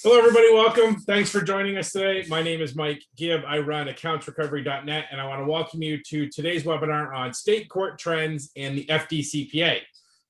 Hello, everybody. Welcome. Thanks for joining us today. My name is Mike Gibb. I run accountsrecovery.net, and I want to welcome you to today's webinar on state court trends and the FDCPA.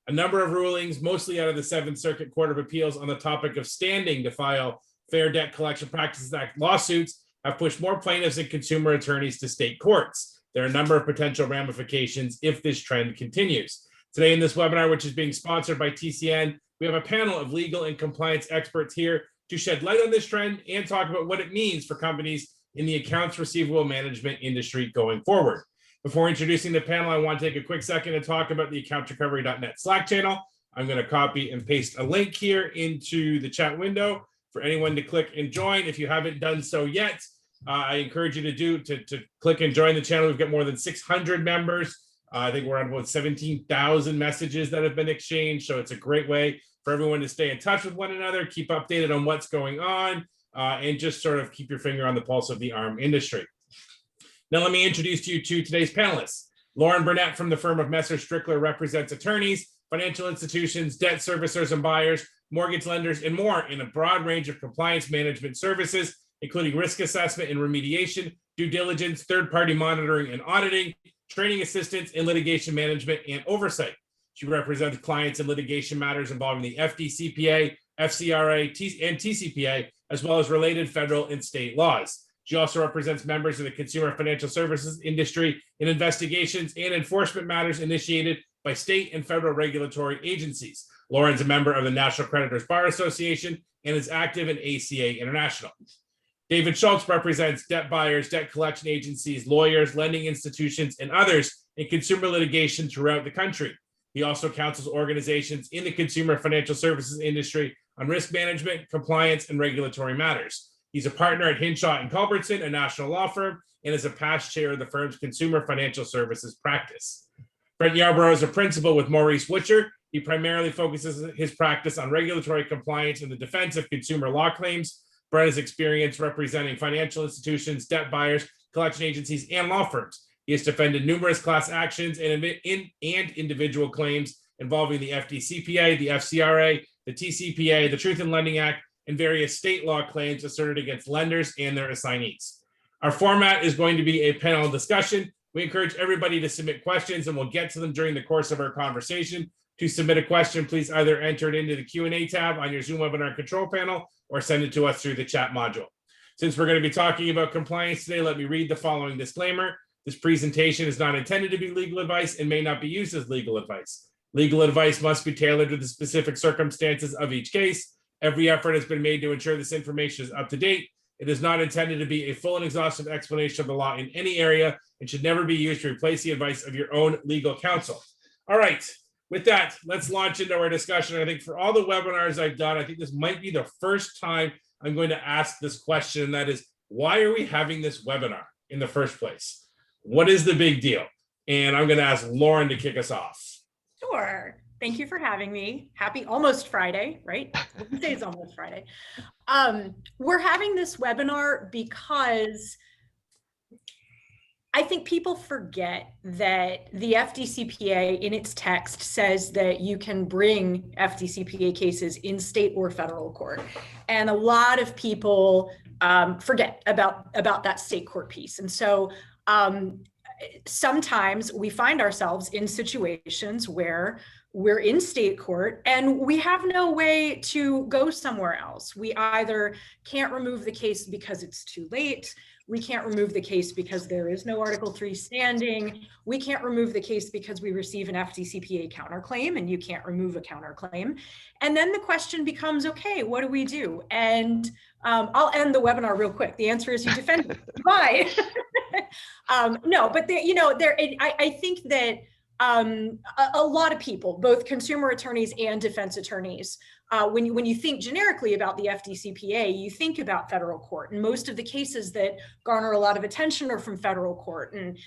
A number of rulings, mostly out of the Seventh Circuit Court of Appeals on the topic of standing to file Fair Debt Collection Practices Act lawsuits, have pushed more plaintiffs and consumer attorneys to state courts. There are a number of potential ramifications if this trend continues. Today in this webinar, which is being sponsored by TCN, we have a panel of legal and compliance experts here to shed light on this trend and talk about what it means for companies in the accounts receivable management industry going forward. Before introducing the panel, I want to take a quick second to talk about the accountsrecovery.net Slack channel. I'm going to copy and paste a link here into the chat window for anyone to click and join. If you haven't done so yet, I encourage you to click and join the channel. We've got more than 600 members. I think we're on about 17,000 messages that have been exchanged. So it's a great way for everyone to stay in touch with one another, keep updated on what's going on, and just sort of keep your finger on the pulse of the ARM industry. Now, let me introduce you to today's panelists. Lauren Burnett from the firm of Messer Strickler represents attorneys, financial institutions, debt servicers and buyers, mortgage lenders, and more in a broad range of compliance management services, including risk assessment and remediation, due diligence, third-party monitoring and auditing, training assistance, and litigation management and oversight. She represents clients in litigation matters involving the FDCPA, FCRA, and TCPA, as well as related federal and state laws. She also represents members of the consumer financial services industry in investigations and enforcement matters initiated by state and federal regulatory agencies. Lauren's a member of the National Creditors Bar Association and is active in ACA International. David Schultz represents debt buyers, debt collection agencies, lawyers, lending institutions, and others in consumer litigation throughout the country. He also counsels organizations in the consumer financial services industry on risk management, compliance, and regulatory matters. He's a partner at Hinshaw and Culbertson, a national law firm, and is a past chair of the firm's consumer financial services practice. Brent Yarbrough is a principal with Maurice Witcher. He primarily focuses his practice on regulatory compliance and the defense of consumer law claims. Brent has experience representing financial institutions, debt buyers, collection agencies, and law firms. He has defended numerous class actions and individual claims involving the FDCPA, the FCRA, the TCPA, the Truth in Lending Act, and various state law claims asserted against lenders and their assignees. Our format is going to be a panel discussion. We encourage everybody to submit questions, and we'll get to them during the course of our conversation. To submit a question, please either enter it into the Q&A tab on your Zoom webinar control panel or send it to us through the chat module. Since we're going to be talking about compliance today, let me read the following disclaimer. This presentation is not intended to be legal advice and may not be used as legal advice. Legal advice must be tailored to the specific circumstances of each case. Every effort has been made to ensure this information is up to date. It is not intended to be a full and exhaustive explanation of the law in any area and should never be used to replace the advice of your own legal counsel. All right, with that, let's launch into our discussion. I think for all the webinars I've done, I think this might be the first time I'm going to ask this question, and that is, why are we having this webinar in the first place? What is the big deal? And I'm going to ask Lauren to kick us off. Sure. Thank you for having me. Happy almost Friday, right? Wednesday is almost Friday. We're having this webinar because I think people forget that the FDCPA in its text says that you can bring FDCPA cases in state or federal court. And a lot of people forget about that state court piece. And so sometimes we find ourselves in situations where we're in state court and we have no way to go somewhere else. We either can't remove the case because it's too late. We can't remove the case because there is no Article 3 standing. We can't remove the case because we receive an FDCPA counterclaim, and you can't remove a counterclaim. And then the question becomes, okay, what do we do? And I'll end the webinar real quick. The answer is you defend it. Bye. No, but I think that a lot of people, both consumer attorneys and defense attorneys, when you think generically about the FDCPA, you think about federal court, and most of the cases that garner a lot of attention are from federal court. And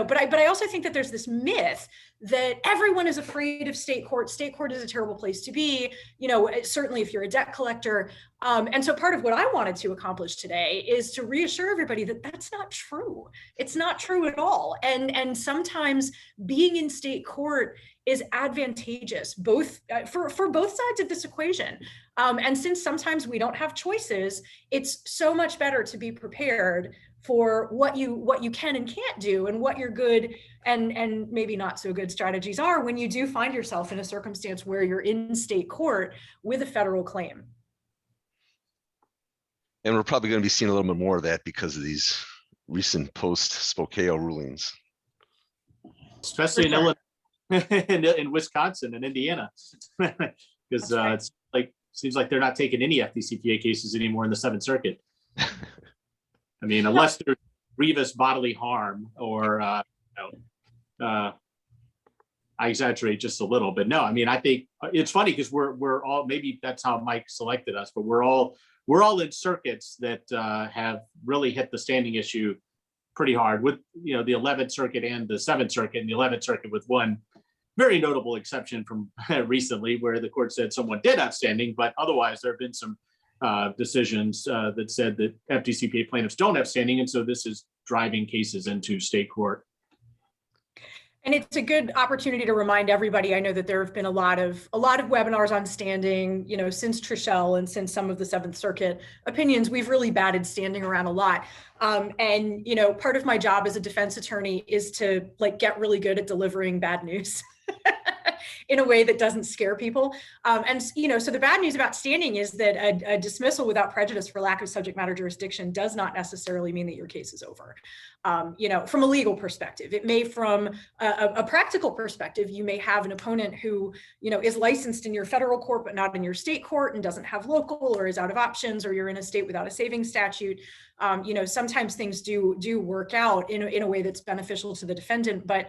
but I also think that there's this myth that everyone is afraid of state court. State court is a terrible place to be, certainly if you're a debt collector. And so part of what I wanted to accomplish today is to reassure everybody that that's not true. It's not true at all. And sometimes being in state court is advantageous, both for both sides of this equation. And since sometimes we don't have choices, it's so much better to be prepared for what you can and can't do, and what your good and maybe not so good strategies are when you do find yourself in a circumstance where you're in state court with a federal claim. And we're probably going to be seeing a little bit more of that because of these recent post-Spokane rulings. Especially in Illinois, in Wisconsin and Indiana, because right. It's like, seems like they're not taking any FDCPA cases anymore in the Seventh Circuit. I mean, unless there's grievous bodily harm or, I exaggerate just a little, but no, I mean, I think it's funny because we're all, maybe that's how Mike selected us, but we're all in circuits that have really hit the standing issue pretty hard, with the 11th Circuit and the 7th Circuit, and the 11th Circuit with one very notable exception from recently where the court said someone did have standing, but otherwise there have been some decisions that said that FDCPA plaintiffs don't have standing, and so this is driving cases into state court. And it's a good opportunity to remind everybody. I know that there have been a lot of webinars on standing, since Trishelle and since some of the Seventh Circuit opinions. We've really batted standing around a lot. And part of my job as a defense attorney is to get really good at delivering bad news in a way that doesn't scare people. So the bad news about standing is that a dismissal without prejudice for lack of subject matter jurisdiction does not necessarily mean that your case is over. From a legal perspective, it may, from a practical perspective, you may have an opponent who, is licensed in your federal court, but not in your state court, and doesn't have local, or is out of options, or you're in a state without a savings statute. Sometimes things do work out in a way that's beneficial to the defendant, but,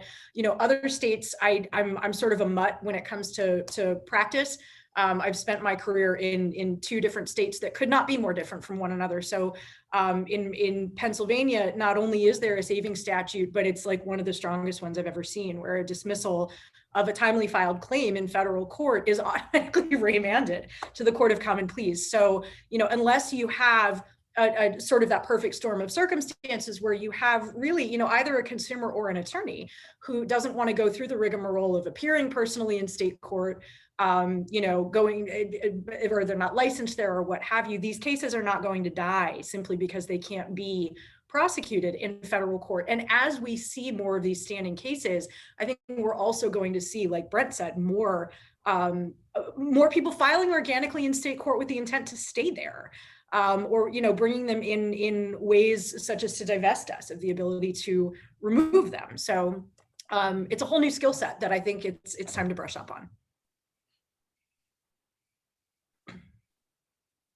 other states, I'm sort of a mutt when it comes to practice. I've spent my career in two different states that could not be more different from one another. So in Pennsylvania, not only is there a savings statute, but it's like one of the strongest ones I've ever seen, where a dismissal of a timely filed claim in federal court is automatically remanded to the Court of Common Pleas. So, unless you have a sort of that perfect storm of circumstances where you have really, either a consumer or an attorney who doesn't want to go through the rigmarole of appearing personally in state court, going, or they're not licensed there or what have you, these cases are not going to die simply because they can't be prosecuted in federal court. And as we see more of these standing cases, I think we're also going to see, like Brent said, more people filing organically in state court with the intent to stay there. Or bringing them in ways such as to divest us of the ability to remove them. So it's a whole new skill set that I think it's time to brush up on.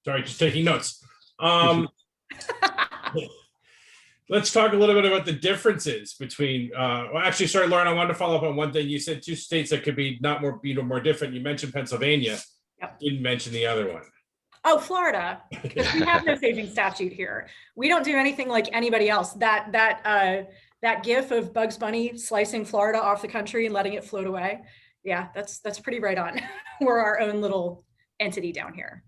Sorry, just taking notes. Let's talk a little bit about the differences between. Actually, sorry, Lauren, I wanted to follow up on one thing. You said two states that could be not more, more different. You mentioned Pennsylvania. Yep. Didn't mention the other one. Oh, Florida, because we have no saving statute here. We don't do anything like anybody else. That gif of Bugs Bunny slicing Florida off the country and letting it float away. Yeah, that's pretty right on. We're our own little entity down here.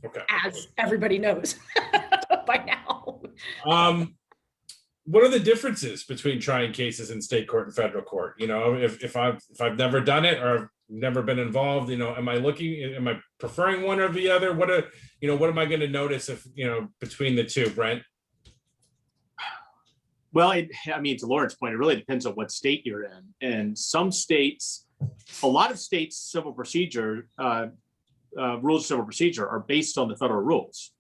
Okay. As everybody knows by now. What are the differences between trying cases in state court and federal court? If I've never done it or never been involved, am I preferring one or the other? What am I going to notice if, between the two, Brent? Well, to Lauren's point, it really depends on what state you're in. And some states, a lot of states' civil procedure, rules of civil procedure are based on the federal rules.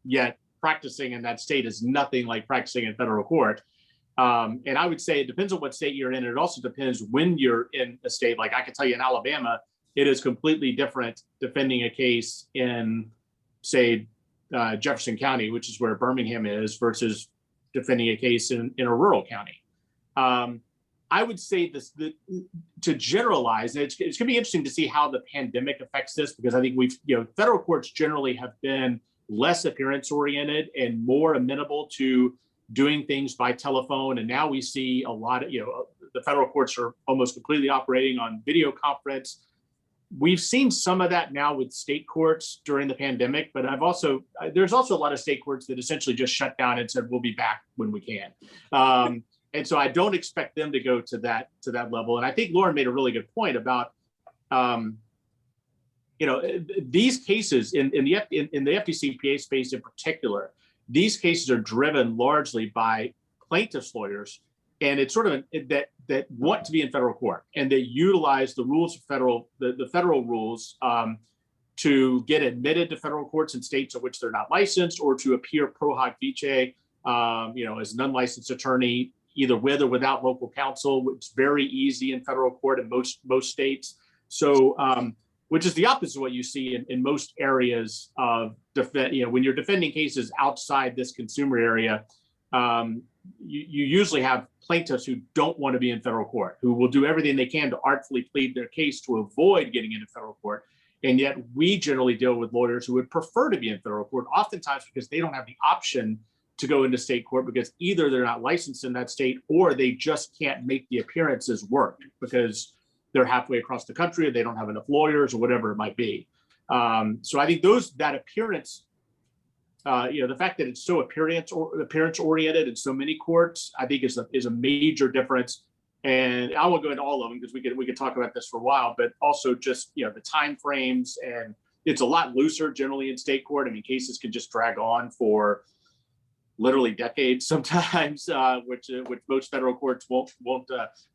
Yet practicing in that state is nothing like practicing in federal court. And I would say it depends on what state you're in. And it also depends when you're in a state. Like I can tell you in Alabama, it is completely different defending a case in, say, Jefferson County, which is where Birmingham is, versus defending a case in a rural county. I would say this, to generalize, it's going to be interesting to see how the pandemic affects this, because I think federal courts generally have been less appearance oriented and more amenable to doing things by telephone. And now we see a lot of, the federal courts are almost completely operating on video conference. We've seen some of that now with state courts during the pandemic, but there's also a lot of state courts that essentially just shut down and said, we'll be back when we can. And so I don't expect them to go to that level. And I think Lauren made a really good point about, these cases in the FDCPA space in particular, these cases are driven largely by plaintiffs' lawyers, and it's sort of that want to be in federal court, and they utilize the rules of the federal rules to get admitted to federal courts in states in which they're not licensed, or to appear pro hac vice, as an unlicensed attorney, either with or without local counsel, which is very easy in federal court in most states. So, which is the opposite of what you see in most areas of when you're defending cases outside this consumer area, you usually have plaintiffs who don't want to be in federal court, who will do everything they can to artfully plead their case to avoid getting into federal court. And yet we generally deal with lawyers who would prefer to be in federal court, oftentimes because they don't have the option to go into state court, because either they're not licensed in that state, or they just can't make the appearances work because they're halfway across the country, or they don't have enough lawyers, or whatever it might be. So I think that appearance, the fact that it's so appearance oriented in so many courts, I think is a major difference. And I won't go into all of them because we could talk about this for a while, but also just, the time frames, and it's a lot looser generally in state court. I mean, cases can just drag on for literally decades sometimes, which most federal courts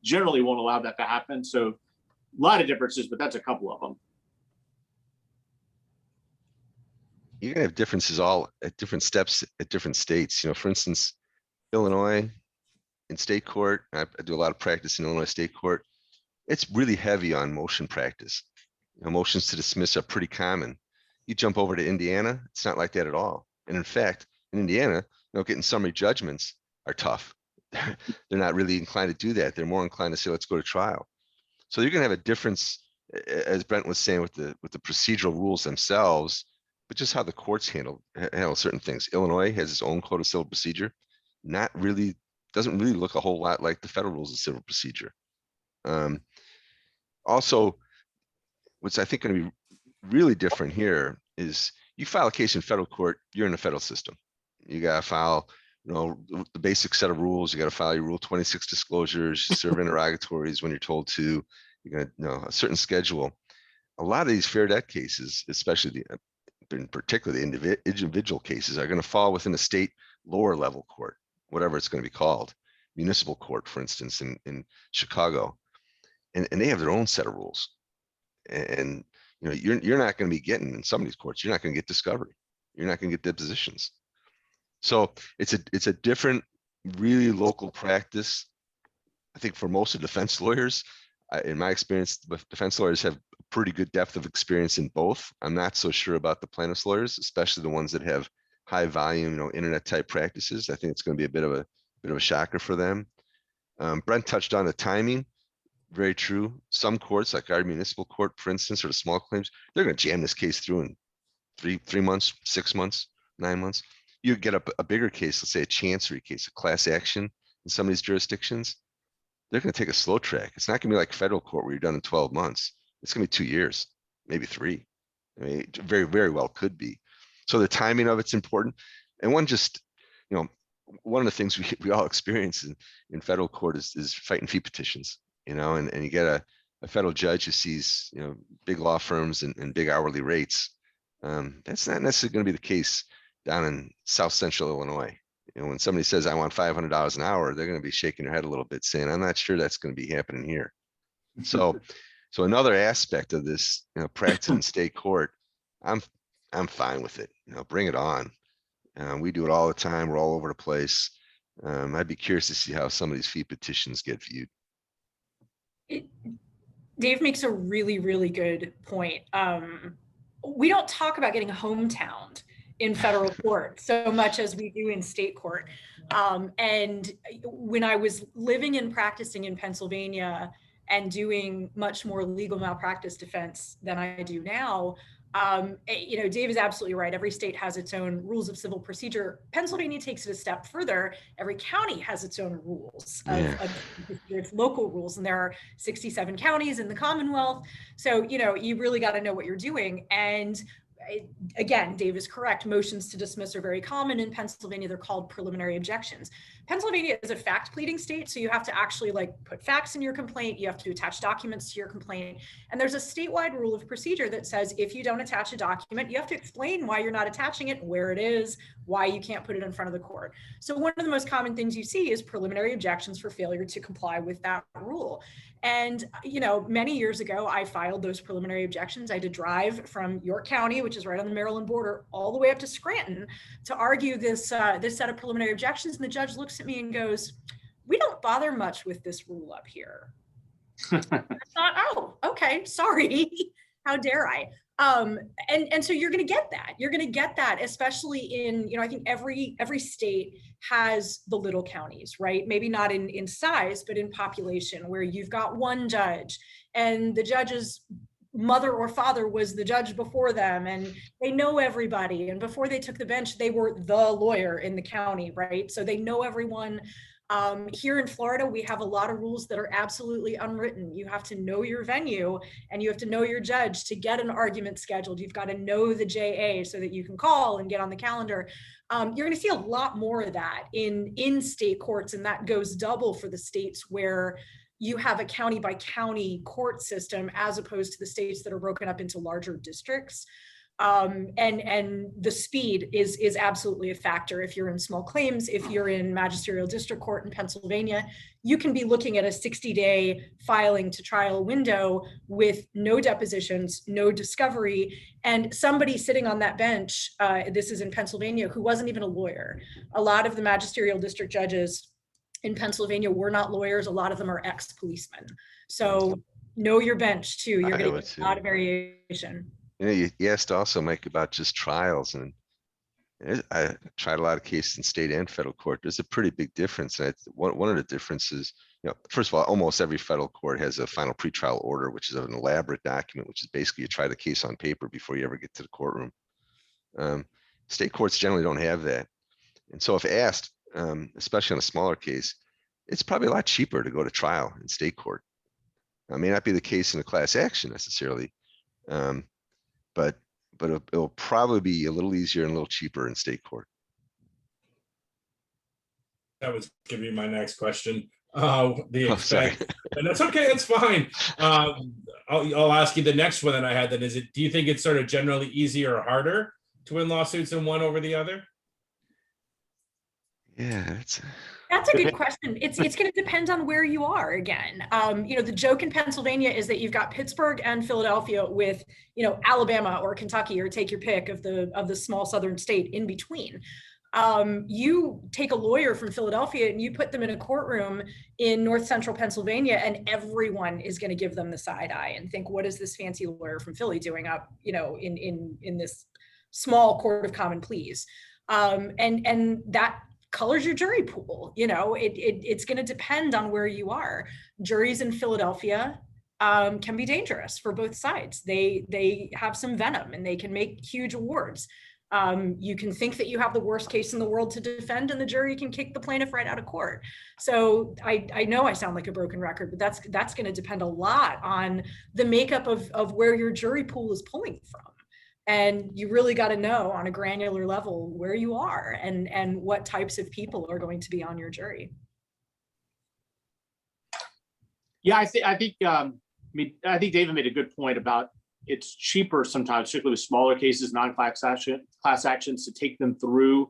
generally won't allow that to happen. So a lot of differences, but that's a couple of them. You're gonna have differences all at different steps at different states. For instance, Illinois in state court, I do a lot of practice in Illinois state court. It's really heavy on motion practice. Motions to dismiss are pretty common. You jump over to Indiana, it's not like that at all. And in fact, in Indiana, getting summary judgments are tough. They're not really inclined to do that. They're more inclined to say, let's go to trial. So you're gonna have a difference, as Brent was saying, with the procedural rules themselves, but just how the courts handle certain things. Illinois has its own code of civil procedure, doesn't really look a whole lot like the federal rules of civil procedure. Also, what's I think going to be really different here is you file a case in federal court, you're in the federal system. You got to file, the basic set of rules. You got to file your Rule 26 disclosures, serve interrogatories when you're told to. You're going to a certain schedule. A lot of these fair debt cases, especially in particular the individual cases, are going to fall within a state lower level court, whatever it's going to be called, municipal court, for instance, in Chicago, and they have their own set of rules. And you're not going to be getting, in some of these courts, you're not going to get discovery, you're not going to get depositions. So it's a different, really local practice. I think for most of defense lawyers, in my experience, defense lawyers have a pretty good depth of experience in both. I'm not so sure about the plaintiffs lawyers, especially the ones that have high volume, internet type practices. I think it's going to be a bit of a shocker for them. Brent touched on the timing. Very true. Some courts, like our municipal court, for instance, or the small claims, they're going to jam this case through in three months, 6 months, 9 months. You get a bigger case, let's say a chancery case, a class action in some of these jurisdictions. They're going to take a slow track. It's not going to be like federal court where you're done in 12 months. It's going to be 2 years, maybe 3. I mean, it very, very well could be. So the timing of it's important. And one of the things we all experience in federal court is fighting fee petitions, and you get a federal judge who sees, big law firms and big hourly rates. That's not necessarily going to be the case down in South Central Illinois. When somebody says, I want $500 an hour, they're going to be shaking their head a little bit saying, I'm not sure that's going to be happening here. So another aspect of this, practice in state court, I'm fine with it. Bring it on. We do it all the time. We're all over the place. I'd be curious to see how some of these fee petitions get viewed. Dave makes a really, really good point. We don't talk about getting hometowned in federal court so much as we do in state court. And when I was living and practicing in Pennsylvania and doing much more legal malpractice defense than I do now, Dave is absolutely right. Every state has its own rules of civil procedure. Pennsylvania takes it a step further. Every county has its own rules of its local rules, and there are 67 counties in the Commonwealth. So, you really got to know what you're doing. And again, Dave is correct. Motions to dismiss are very common in Pennsylvania. They're called preliminary objections. Pennsylvania is a fact pleading state, so you have to actually like put facts in your complaint. You have to attach documents to your complaint. And there's a statewide rule of procedure that says if you don't attach a document, you have to explain why you're not attaching it, where it is, why you can't put it in front of the court. So one of the most common things you see is preliminary objections for failure to comply with that rule. And, you know, many years ago, I filed those preliminary objections. I had to drive from York County, which is right on the Maryland border, all the way up to Scranton to argue this set of preliminary objections. And the judge looks at me and goes, "We don't bother much with this rule up here." I thought, oh, okay, sorry. How dare I? And so you're going to get that. You're going to get that, especially in, you know, I think every state has the little counties, right? Maybe not in size, but in population, where you've got one judge and the judge's mother or father was the judge before them, and they know everybody. And before they took the bench, they were the lawyer in the county, right? So they know everyone. Here in Florida, we have a lot of rules that are absolutely unwritten. You have to know your venue and you have to know your judge to get an argument scheduled. You've got to know the JA so that you can call and get on the calendar. You're going to see a lot more of that in state courts, and that goes double for the states where you have a county by county court system as opposed to the states that are broken up into larger districts. And the speed is absolutely a factor. If you're in small claims, if you're in magisterial district court in Pennsylvania, you can be looking at a 60-day filing to trial window with no depositions, no discovery, and somebody sitting on that bench, this is in Pennsylvania, who wasn't even a lawyer. A lot of the magisterial district judges in Pennsylvania were not lawyers. A lot of them are ex-policemen. So know your bench too. You're going to get a lot of variation. You know, you asked also, Mike, about just trials, and I tried a lot of cases in state and federal court. There's a pretty big difference. And one of the differences, you know, first of all, almost every federal court has a final pretrial order, which is an elaborate document, which is basically you try the case on paper before you ever get to the courtroom. State courts generally don't have that. And so if asked, especially on a smaller case, it's probably a lot cheaper to go to trial in state court. It may not be the case in a class action necessarily, but it'll probably be a little easier and a little cheaper in state court. That was gonna be my next question. The expense, and that's okay, that's fine. I'll ask you the next one that I had. Then is it? Do you think it's sort of generally easier or harder to win lawsuits in one over the other? Yeah, that's a good question. It's going to depend on where you are again. You know, the joke in Pennsylvania is that you've got Pittsburgh and Philadelphia with, you know, Alabama or Kentucky, or take your pick of the small southern state in between. You take a lawyer from Philadelphia and you put them in a courtroom in north central Pennsylvania, and everyone is going to give them the side eye and think, what is this fancy lawyer from Philly doing up, you know, in this small court of common pleas? And that colors your jury pool. You know, it's going to depend on where you are. Juries in Philadelphia can be dangerous for both sides. They have some venom and they can make huge awards. You can think that you have the worst case in the world to defend, and the jury can kick the plaintiff right out of court. So I know I sound like a broken record, but that's going to depend a lot on the makeup of where your jury pool is pulling from. And you really got to know on a granular level where you are and what types of people are going to be on your jury. Yeah, I think David made a good point about it's cheaper sometimes, particularly with smaller cases, non-class actions, to take them through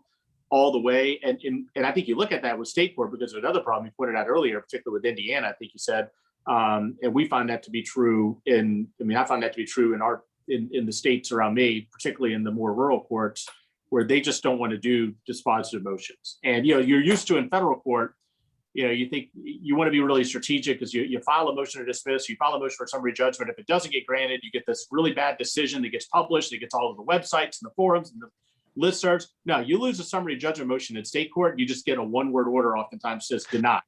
all the way. And I think you look at that with state court because of another problem you pointed out earlier, particularly with Indiana, I think you said, and we find that to be true I found that to be true in the states around me, particularly in the more rural courts, where they just don't want to do dispositive motions. And, you know, you're used to in federal court, you know, you think you want to be really strategic because you file a motion to dismiss, you file a motion for summary judgment. If it doesn't get granted, you get this really bad decision that gets published, it gets all over the websites and the forums and the listservs. No, you lose a summary judgment motion in state court, you just get a one-word order oftentimes says denied.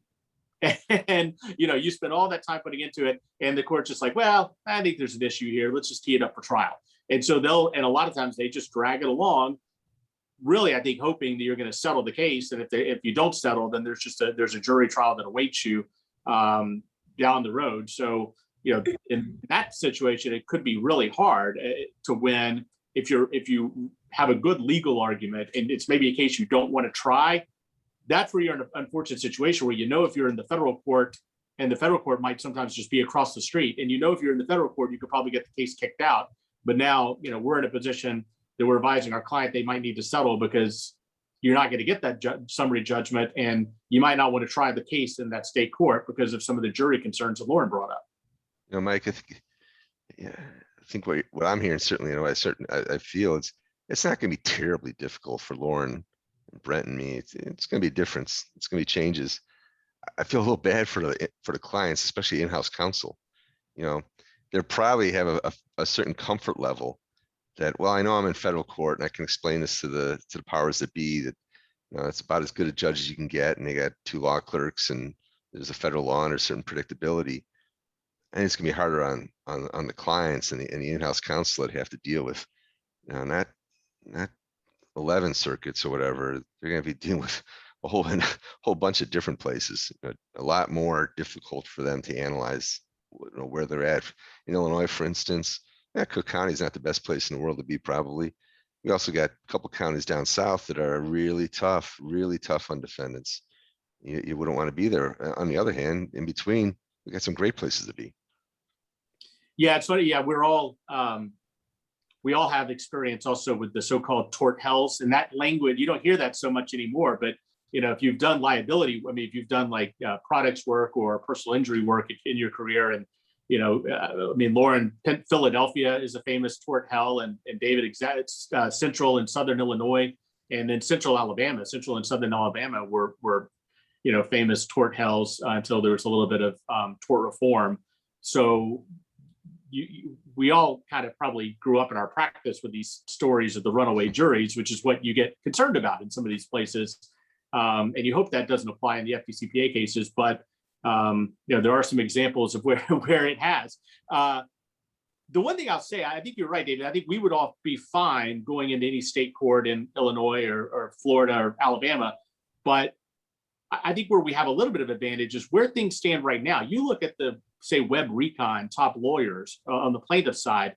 And, you know, you spend all that time putting into it, and the court's just like, well, I think there's an issue here. Let's just tee it up for trial. And so and a lot of times they just drag it along, really, I think, hoping that you're going to settle the case. And if you don't settle, then there's a jury trial that awaits you down the road. So, you know, in that situation, it could be really hard to win if you have a good legal argument and it's maybe a case you don't want to try, that's where you're in an unfortunate situation where, if you're in the federal court, and the federal court might sometimes just be across the street, and if you're in the federal court, you could probably get the case kicked out. But now, we're in a position that we're advising our client they might need to settle because you're not going to get that summary judgment, and you might not want to try the case in that state court because of some of the jury concerns that Lauren brought up. Mike, I think what I'm hearing, certainly, I feel it's not going to be terribly difficult for Lauren, and Brent, and me. It's going to be a difference. It's going to be changes. I feel a little bad for the clients, especially in-house counsel. They probably have a certain comfort level that, well, I know I'm in federal court and I can explain this to the powers that be, that it's about as good a judge as you can get, and they got 2 law clerks, and there's a federal law and there's certain predictability. And it's gonna be harder on the clients and the in-house counsel that have to deal with, not 11 circuits or whatever. They're gonna be dealing with a whole bunch of different places. A lot more difficult for them to analyze where they're at. In Illinois, for instance, Cook County is not the best place in the world to be, probably. We also got a couple counties down south that are really tough on defendants. You wouldn't want to be there. On the other hand, in between, we got some great places to be. Yeah, it's funny. Yeah, we all have experience also with the so-called tort hells, and that language, you don't hear that so much anymore. But if you've done liability, if you've done like products work or personal injury work in your career, and Lauren, Philadelphia is a famous tort hell, and David, Central and Southern Illinois, and then Central and Southern Alabama were famous tort hells until there was a little bit of tort reform. So we all kind of probably grew up in our practice with these stories of the runaway juries, which is what you get concerned about in some of these places. And you hope that doesn't apply in the FDCPA cases, but there are some examples of where it has. The one thing I'll say, I think you're right, David. I think we would all be fine going into any state court in Illinois or Florida or Alabama. But I think where we have a little bit of advantage is where things stand right now. You look at the, say, Web Recon top lawyers on the plaintiff side.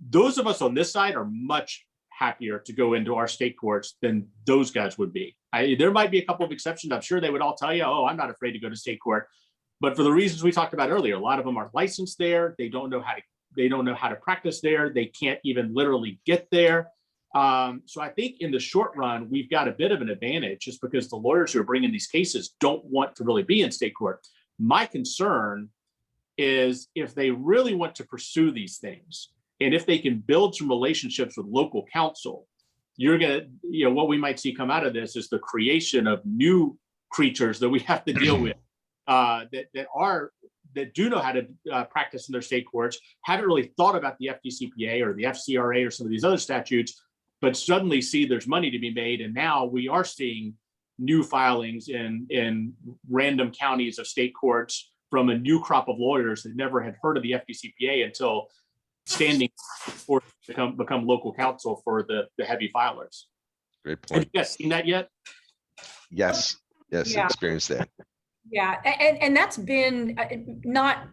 Those of us on this side are much happier to go into our state courts than those guys would be. There might be a couple of exceptions. I'm sure they would all tell you, oh, I'm not afraid to go to state court. But for the reasons we talked about earlier, a lot of them are licensed there. They don't know how to practice there. They can't even literally get there. So I think in the short run, we've got a bit of an advantage just because the lawyers who are bringing these cases don't want to really be in state court. My concern is if they really want to pursue these things, and if they can build some relationships with local counsel, what we might see come out of this is the creation of new creatures that we have to deal with that do know how to practice in their state courts, haven't really thought about the FDCPA or the FCRA or some of these other statutes, but suddenly see there's money to be made. And now we are seeing new filings in random counties of state courts from a new crop of lawyers that never had heard of the FDCPA until standing for become local counsel for the heavy filers. Great point. Have you guys seen that yet? Yes, Yeah. Experienced that. Yeah, and that's been not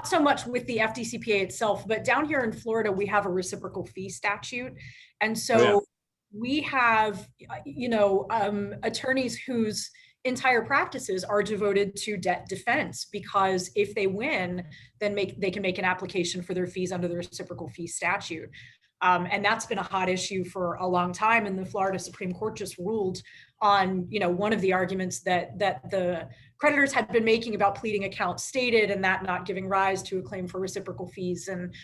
so much with the FDCPA itself, but down here in Florida, we have a reciprocal fee statute. And so we have, attorneys whose entire practices are devoted to debt defense, because if they win, then they can make an application for their fees under the reciprocal fee statute. And that's been a hot issue for a long time. And the Florida Supreme Court just ruled on, one of the arguments that the creditors had been making about pleading account stated and that not giving rise to a claim for reciprocal fees. And,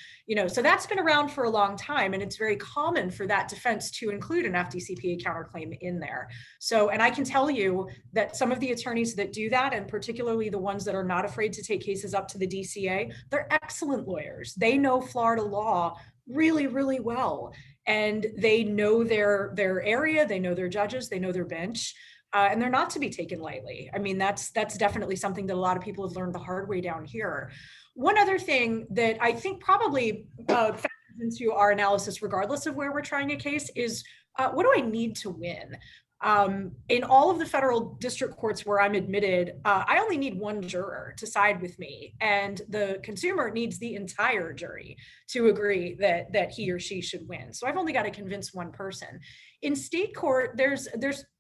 so that's been around for a long time. And it's very common for that defense to include an FDCPA counterclaim in there. So, and I can tell you that some of the attorneys that do that, and particularly the ones that are not afraid to take cases up to the DCA, they're excellent lawyers. They know Florida law really, really well. And they know their area, they know their judges, they know their bench, and they're not to be taken lightly. I mean, that's definitely something that a lot of people have learned the hard way down here. One other thing that I think probably factors into our analysis, regardless of where we're trying a case, is what do I need to win? In all of the federal district courts where I'm admitted, I only need one juror to side with me, and the consumer needs the entire jury to agree that he or she should win. So I've only got to convince one person. In state court, there's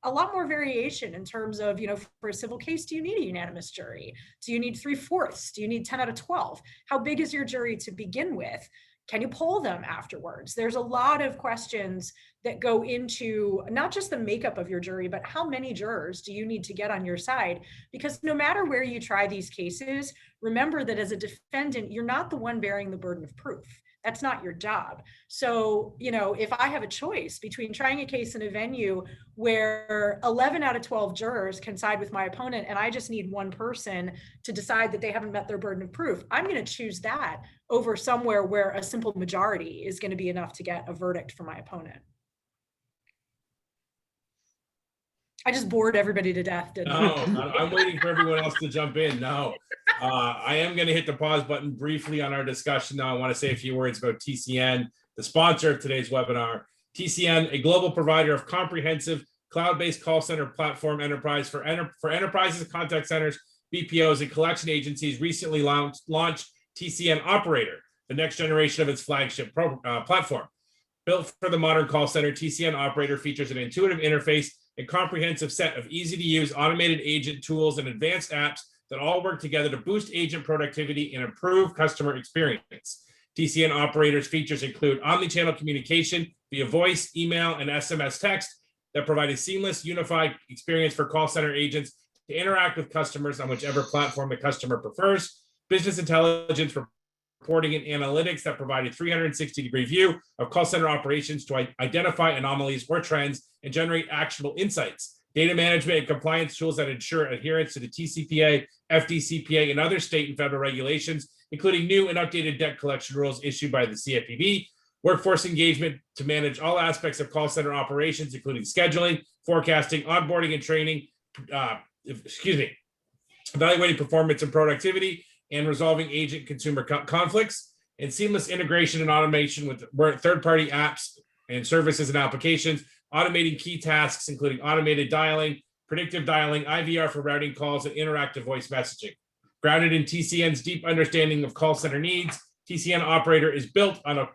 a lot more variation in terms of, for a civil case, do you need a unanimous jury? Do you need 3/4? Do you need 10 out of 12? How big is your jury to begin with? Can you poll them afterwards? There's a lot of questions that go into not just the makeup of your jury, but how many jurors do you need to get on your side? Because no matter where you try these cases, remember that as a defendant, you're not the one bearing the burden of proof. That's not your job. So, if I have a choice between trying a case in a venue where 11 out of 12 jurors can side with my opponent, and I just need one person to decide that they haven't met their burden of proof, I'm going to choose that over somewhere where a simple majority is going to be enough to get a verdict for my opponent. I just bored everybody to death, didn't I? No, I'm waiting for everyone else to jump in. No, I am going to hit the pause button briefly on our discussion. Now, I want to say a few words about TCN, the sponsor of today's webinar. TCN, a global provider of comprehensive cloud-based call center platform enterprise for enterprises, contact centers, BPOs, and collection agencies, recently launched TCN Operator, the next generation of its flagship platform. Built for the modern call center, TCN Operator features an intuitive interface, a comprehensive set of easy-to-use automated agent tools and advanced apps that all work together to boost agent productivity and improve customer experience. TCN Operator's features include omnichannel communication via voice, email, and SMS text that provide a seamless, unified experience for call center agents to interact with customers on whichever platform the customer prefers. Business intelligence reporting and analytics that provide a 360-degree view of call center operations to identify anomalies or trends and generate actionable insights. Data management and compliance tools that ensure adherence to the TCPA, FDCPA, and other state and federal regulations, including new and updated debt collection rules issued by the CFPB. Workforce engagement to manage all aspects of call center operations, including scheduling, forecasting, onboarding, and training, evaluating performance and productivity, and resolving agent consumer conflicts, and seamless integration and automation with third-party apps and services and applications, automating key tasks, including automated dialing, predictive dialing, IVR for routing calls, and interactive voice messaging. Grounded in TCN's deep understanding of call center needs, TCN Operator is built on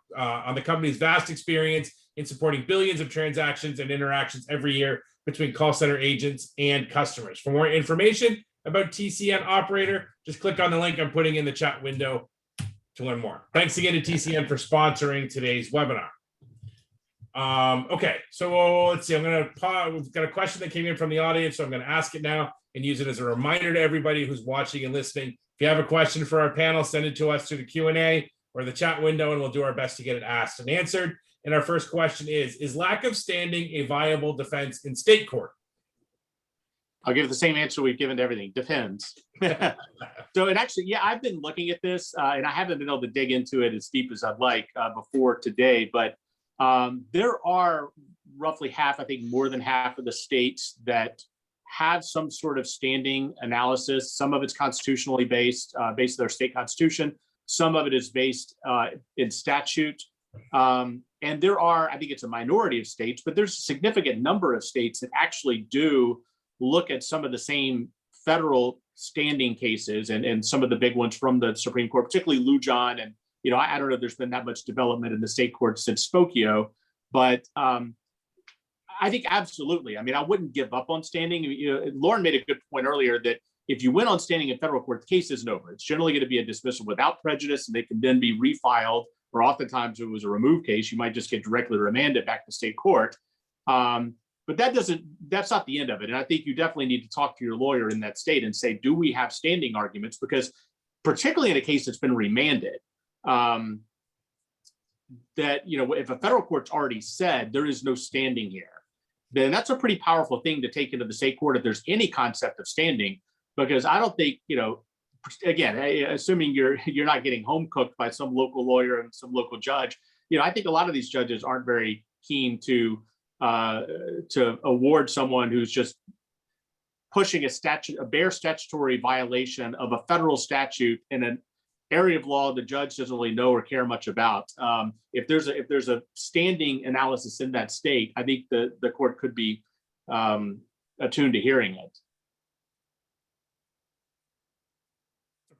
the company's vast experience in supporting billions of transactions and interactions every year between call center agents and customers. For more information about TCN Operator, just click on the link I'm putting in the chat window to learn more. Thanks again to TCN for sponsoring today's webinar. Okay, so let's see. I'm going to pause. We've got a question that came in from the audience, so I'm going to ask it now and use it as a reminder to everybody who's watching and listening. If you have a question for our panel, send it to us through the Q&A or the chat window, and we'll do our best to get it asked and answered. And our first question is lack of standing a viable defense in state court? I'll give the same answer we've given to everything. Depends. So it actually, yeah, I've been looking at this and I haven't been able to dig into it as deep as I'd like before today, but there are roughly half, I think more than half of the states that have some sort of standing analysis. Some of it's constitutionally based on their state constitution. Some of it is based in statute. And there are, I think it's a minority of states, but there's a significant number of states that actually do look at some of the same federal standing cases and some of the big ones from the Supreme Court, particularly Lujan. And, I don't know if there's been that much development in the state courts since Spokio, but I think absolutely. I mean, I wouldn't give up on standing. Lauren made a good point earlier that if you win on standing in federal court, the case isn't over. It's generally going to be a dismissal without prejudice, and they can then be refiled, or oftentimes if it was a removed case, you might just get directly remanded back to state court. But that's not the end of it. And I think you definitely need to talk to your lawyer in that state and say, do we have standing arguments? Because particularly in a case that's been remanded, that, if a federal court's already said there is no standing here, then that's a pretty powerful thing to take into the state court if there's any concept of standing, because I don't think, again, assuming you're not getting home cooked by some local lawyer and some local judge, I think a lot of these judges aren't very keen to award someone who's just pushing a bare statutory violation of a federal statute in an area of law the judge doesn't really know or care much about. If there's a standing analysis in that state, I think the court could be attuned to hearing it.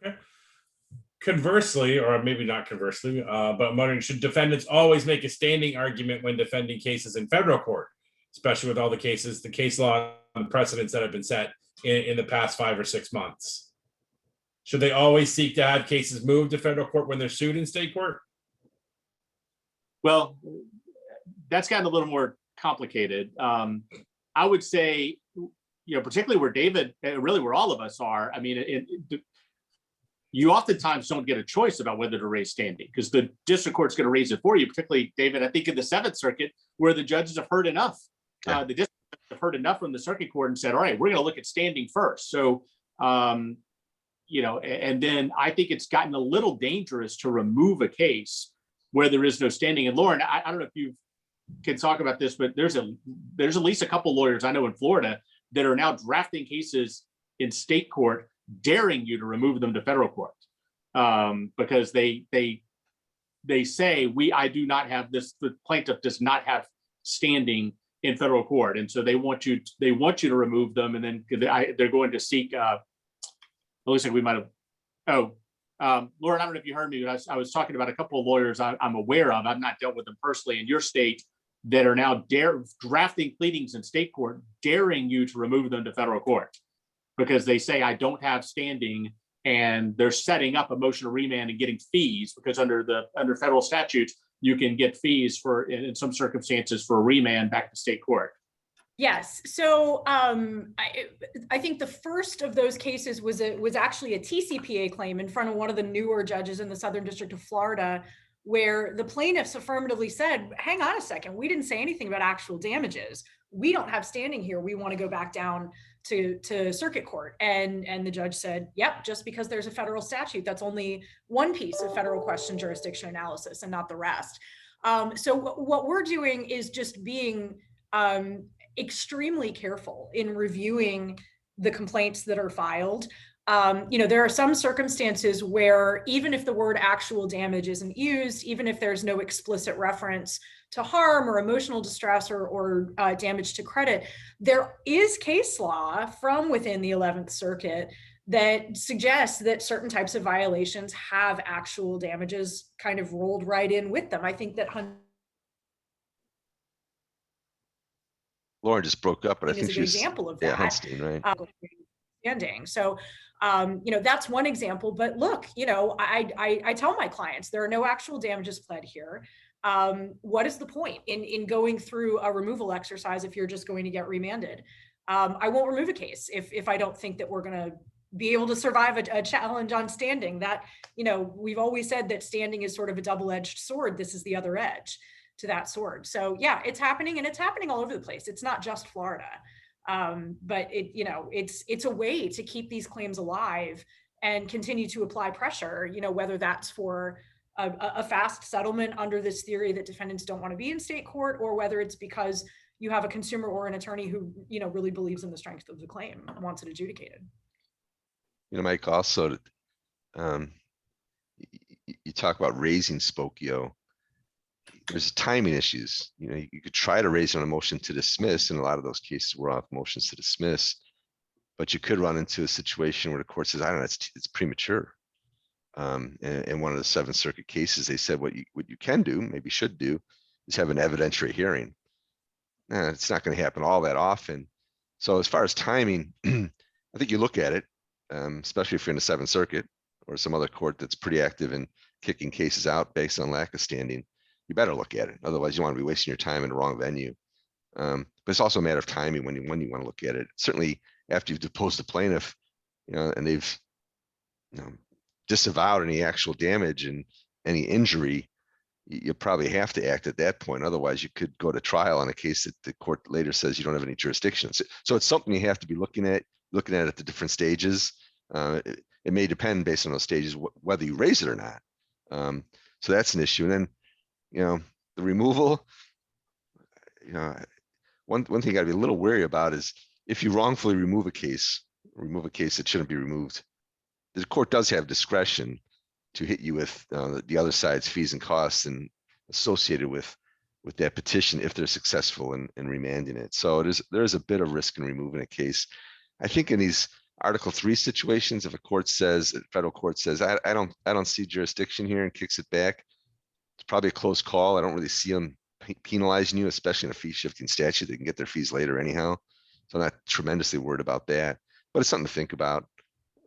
Okay. Conversely, or maybe not conversely, but I'm wondering, should defendants always make a standing argument when defending cases in federal court, especially with all the cases, the case law, and the precedents that have been set in the past 5 or 6 months? Should they always seek to have cases moved to federal court when they're sued in state court? Well, that's gotten a little more complicated. I would say, particularly where David, really where all of us are, I mean, you oftentimes don't get a choice about whether to raise standing because the district court's going to raise it for you, particularly, David, I think in the Seventh Circuit, where the judges have heard enough. The district have heard enough from the circuit court and said, all right, we're going to look at standing first. So, and then I think it's gotten a little dangerous to remove a case where there is no standing. And Lauren, I don't know if you can talk about this, but there's at least a couple lawyers I know in Florida that are now drafting cases in state court, daring you to remove them to federal court because they say I do not have this. The plaintiff does not have standing in federal court, and so they want you to remove them, and then they're going to seek. It looks like we might have. Lauren, I don't know if you heard me, but I was talking about a couple of lawyers I'm aware of. I've not dealt with them personally in your state that are now drafting pleadings in state court, daring you to remove them to federal court because they say I don't have standing, and they're setting up a motion to remand and getting fees because under federal statutes you can get fees for in some circumstances for a remand back to state court. Yes. So I think the first of those cases was actually a TCPA claim in front of one of the newer judges in the Southern District of Florida, where the plaintiffs affirmatively said, hang on a second, we didn't say anything about actual damages. We don't have standing here. We want to go back down to circuit court. And the judge said, yep, just because there's a federal statute, that's only one piece of federal question jurisdiction analysis and not the rest. So what we're doing is just being extremely careful in reviewing the complaints that are filed. There are some circumstances where even if the word actual damage isn't used, even if there's no explicit reference to harm or emotional distress or damage to credit, there is case law from within the 11th Circuit that suggests that certain types of violations have actual damages kind of rolled right in with them. I think that Lauren just broke up, but I think she's example of that. Hunstein, right? Standing. So, that's one example. But look, I tell my clients there are no actual damages pled here. What is the point in going through a removal exercise if you're just going to get remanded? I won't remove a case if I don't think that we're going to be able to survive a challenge on standing. That, we've always said that standing is sort of a double-edged sword. This is the other edge to that sword. So yeah, it's happening, and it's happening all over the place. It's not just Florida, but it's a way to keep these claims alive and continue to apply pressure, whether that's for a fast settlement under this theory that defendants don't want to be in state court, or whether it's because you have a consumer or an attorney who, really believes in the strength of the claim and wants it adjudicated. Mike, also, you talk about raising Spokio. There's timing issues. You could try to raise on a motion to dismiss, and a lot of those cases were off motions to dismiss, but you could run into a situation where the court says, I don't know, it's premature. In one of the Seventh Circuit cases, they said what you can do, maybe should do, is have an evidentiary hearing. It's not going to happen all that often. So as far as timing, I think you look at it, especially if you're in the Seventh Circuit or some other court that's pretty active in kicking cases out based on lack of standing. You better look at it. Otherwise, you want to be wasting your time in the wrong venue. But it's also a matter of timing when you want to look at it. Certainly, after you've deposed the plaintiff, and they've disavowed any actual damage and any injury, you probably have to act at that point. Otherwise, you could go to trial on a case that the court later says you don't have any jurisdiction. So it's something you have to be looking at at the different stages. It may depend based on those stages whether you raise it or not. So that's an issue. And then, the removal, one thing you got to be a little wary about is if you wrongfully remove a case that shouldn't be removed, the court does have discretion to hit you with the other side's fees and costs and associated with with that petition if they're successful in remanding it. So there's a bit of risk in removing a case. I think in these Article 3 situations, if a court says, a federal court says, I don't see jurisdiction here and kicks it back, it's probably a close call. I don't really see them penalizing you, especially in a fee shifting statute. They can get their fees later anyhow. So I'm not tremendously worried about that, but it's something to think about.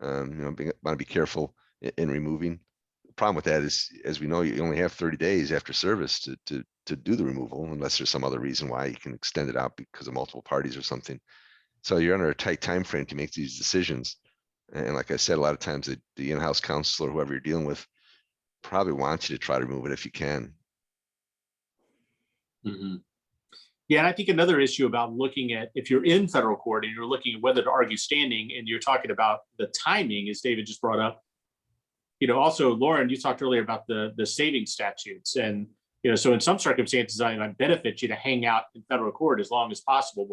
Want to be careful in removing. The problem with that is, as we know, you only have 30 days after service to do the removal, unless there's some other reason why you can extend it out because of multiple parties or something. So you're under a tight time frame to make these decisions. And like I said, a lot of times the in-house counsel or whoever you're dealing with probably wants you to try to remove it if you can. Mm-hmm. Yeah, and I think another issue about looking at, if you're in federal court and you're looking at whether to argue standing, and you're talking about the timing, as David just brought up, also, Lauren, you talked earlier about the saving statutes. And, so in some circumstances, I benefit you to hang out in federal court as long as possible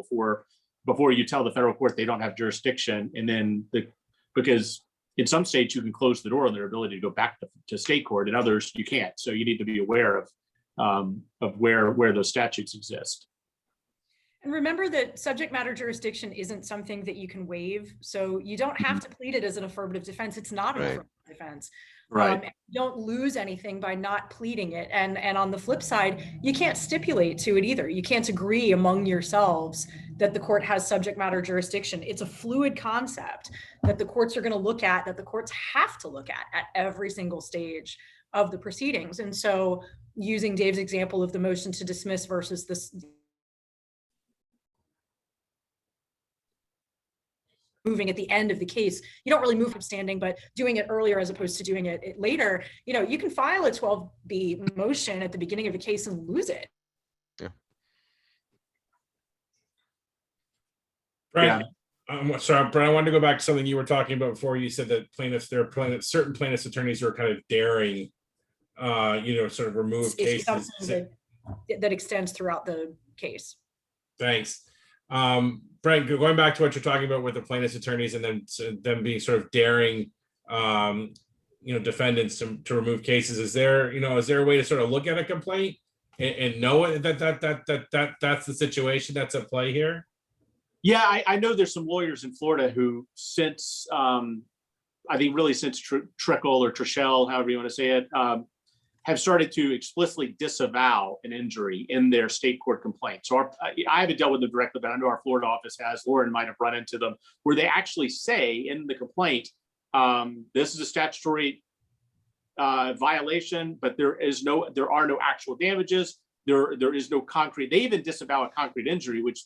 before you tell the federal court they don't have jurisdiction. And then because in some states you can close the door on their ability to go back to state court, and others you can't. So you need to be aware of where those statutes exist. And remember that subject matter jurisdiction isn't something that you can waive. So you don't have to plead it as an affirmative defense. It's not an affirmative defense. Right. You don't lose anything by not pleading it. And on the flip side, you can't stipulate to it either. You can't agree among yourselves that the court has subject matter jurisdiction. It's a fluid concept that the courts are going to look at, that the courts have to look at every single stage of the proceedings. And so using Dave's example of the motion to dismiss versus this moving at the end of the case, you don't really move from standing, but doing it earlier as opposed to doing it later, you can file a 12B motion at the beginning of a case and lose it. Yeah. Right. Sorry, but I wanted to go back to something you were talking about before. You said that certain plaintiffs' attorneys are kind of daring, sort of remove It's cases. something that extends throughout the case. Thanks. Brent, going back to what you're talking about with the plaintiff's attorneys and then them being sort of daring, defendants to remove cases, is there a way to sort of look at a complaint and know that's the situation that's at play here? Yeah, I know there's some lawyers in Florida who since, I think really since Trickle or Trishelle, however you want to say it, have started to explicitly disavow an injury in their state court complaint. So I haven't dealt with them directly, but I know our Florida office has. Lauren might have run into them, where they actually say in the complaint, this is a statutory violation, but there are no actual damages. There is no concrete. They even disavow a concrete injury, which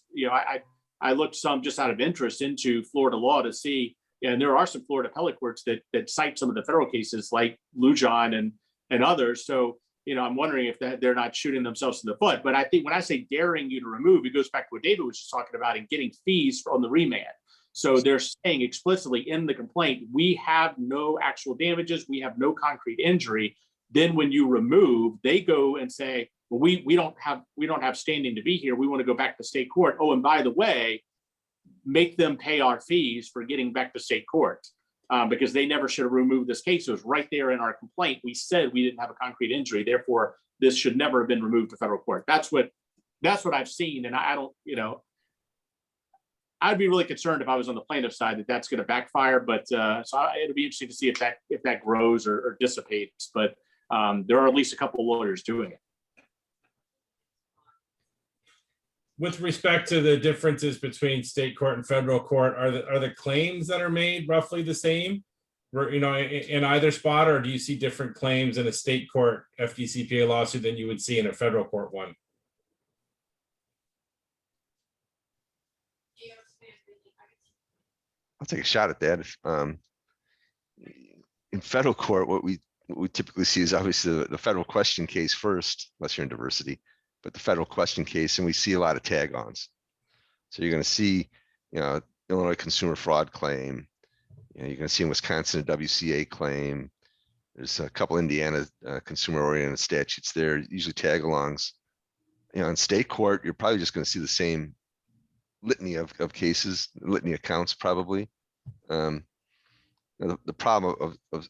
I looked some just out of interest into Florida law to see, and there are some Florida appellate courts that cite some of the federal cases like Lujan and others. So, I'm wondering if they're not shooting themselves in the foot. But I think when I say daring you to remove, it goes back to what David was just talking about and getting fees on the remand. So they're saying explicitly in the complaint, we have no actual damages, we have no concrete injury. Then when you remove, they go and say, well, we don't have standing to be here. We want to go back to state court. Oh, and by the way, make them pay our fees for getting back to state court. Because they never should have removed this case. It was right there in our complaint. We said we didn't have a concrete injury. Therefore, this should never have been removed to federal court. That's what I've seen. And I don't, I'd be really concerned if I was on the plaintiff side that that's going to backfire. But it'll be interesting to see if that grows or dissipates. But there are at least a couple of lawyers doing it. With respect to the differences between state court and federal court, are the claims that are made roughly the same, in either spot, or do you see different claims in a state court FDCPA lawsuit than you would see in a federal court one? I'll take a shot at that. In federal court, what we typically see is obviously the federal question case first, unless you're in diversity, but the federal question case, and we see a lot of tag-ons. So you're going to see, Illinois consumer fraud claim. You're going to see in Wisconsin a WCA claim. There's a couple Indiana consumer-oriented statutes there, usually tag-alongs. In state court, you're probably just going to see the same litany of cases, litany of counts probably. The problem of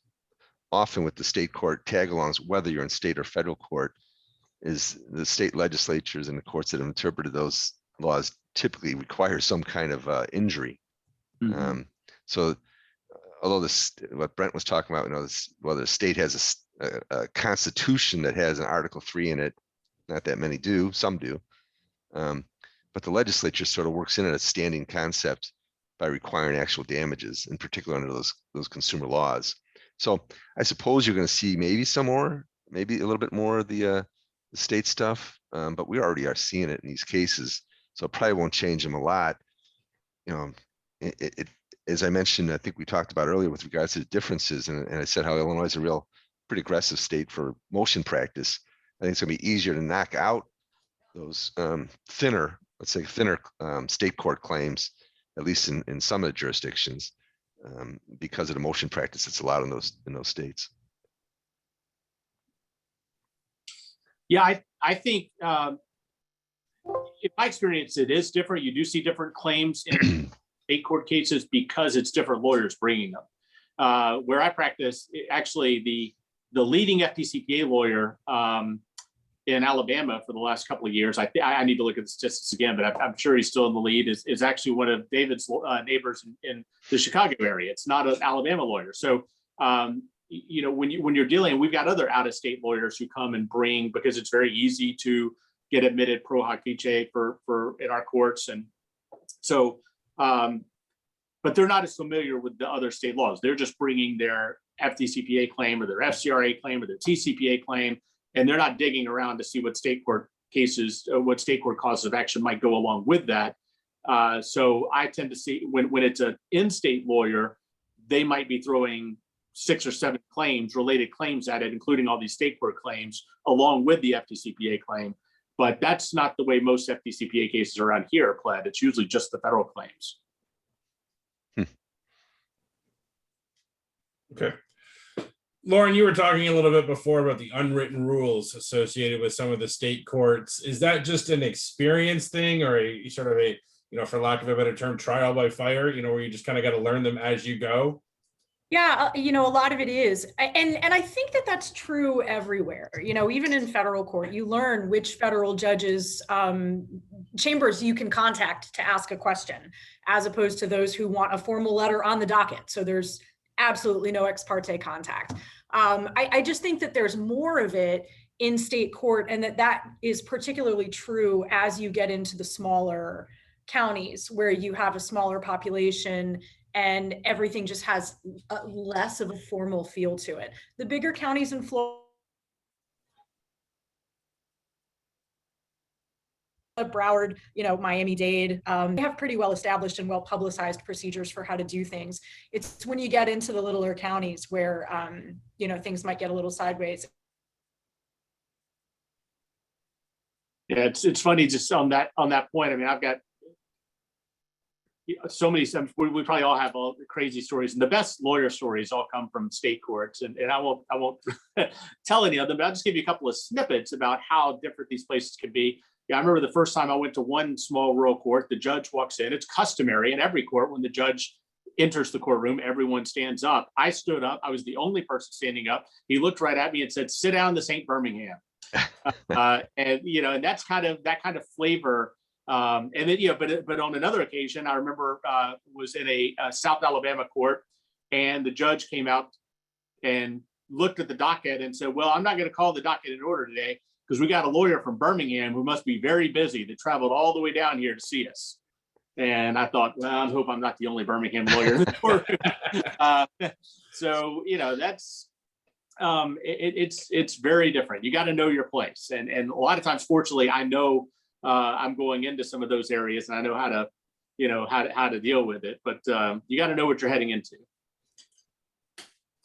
often with the state court tag-alongs, whether you're in state or federal court, is the state legislatures and the courts that have interpreted those laws typically require some kind of injury. Mhm. So although this, what Brent was talking about, whether the state has a constitution that has an Article 3 in it, not that many do, some do. But the legislature sort of works in at a standing concept by requiring actual damages, in particular under those consumer laws. So I suppose you're going to see maybe maybe a little bit more of the state stuff, but we already are seeing it in these cases. So it probably won't change them a lot. As I mentioned, I think we talked about earlier with regards to the differences, and I said how Illinois is a pretty aggressive state for motion practice. I think it's going to be easier to knock out those thinner state court claims, at least in some of the jurisdictions, because of the motion practice that's allowed in those states. Yeah, I think in my experience, it is different. You do see different claims in state court cases because it's different lawyers bringing them. Where I practice, actually, the leading FDCPA lawyer in Alabama for the last couple of years, I need to look at the statistics again, but I'm sure he's still in the lead, is actually one of David's neighbors in the Chicago area. It's not an Alabama lawyer. So, when you're dealing, we've got other out-of-state lawyers who come and bring, because it's very easy to get admitted pro hac vice for in our courts. And so, but they're not as familiar with the other state laws. They're just bringing their FDCPA claim or their FCRA claim or their TCPA claim, and they're not digging around to see what state court cases, what state court causes of action might go along with that. So I tend to see when it's an in-state lawyer, they might be throwing 6 or 7 related claims at it, including all these state court claims, along with the FDCPA claim. But that's not the way most FDCPA cases around here are pled. It's usually just the federal claims. Okay. Lauren, you were talking a little bit before about the unwritten rules associated with some of the state courts. Is that just an experience thing, or a sort of a, for lack of a better term, trial by fire, where you just kind of got to learn them as you go? Yeah, a lot of it is. And I think that that's true everywhere. Even in federal court, you learn which federal judges, chambers you can contact to ask a question, as opposed to those who want a formal letter on the docket. So there's absolutely no ex parte contact. I just think that there's more of it in state court, and that is particularly true as you get into the smaller counties where you have a smaller population and everything just has less of a formal feel to it. The bigger counties in Florida, Broward, Miami-Dade, they have pretty well established and well publicized procedures for how to do things. It's when you get into the littler counties where, things might get a little sideways. Yeah, it's funny just on that point. I mean, I've got so many, we probably all have all the crazy stories, and the best lawyer stories all come from state courts. And I won't tell any of them, but I'll just give you a couple of snippets about how different these places can be. Yeah, I remember the first time I went to one small rural court, the judge walks in. It's customary in every court when the judge enters the courtroom, everyone stands up. I stood up. I was the only person standing up. He looked right at me and said, "Sit down, this ain't Birmingham." And that's kind of flavor. And then, but on another occasion, I remember was in a South Alabama court, and the judge came out and looked at the docket and said, "Well, I'm not going to call the docket in order today because we got a lawyer from Birmingham who must be very busy that traveled all the way down here to see us." And I thought, well, I hope I'm not the only Birmingham lawyer in the courtroom. So that's it's very different. You got to know your place, and a lot of times, fortunately, I know I'm going into some of those areas, and I know how to how to deal with it. But you got to know what you're heading into.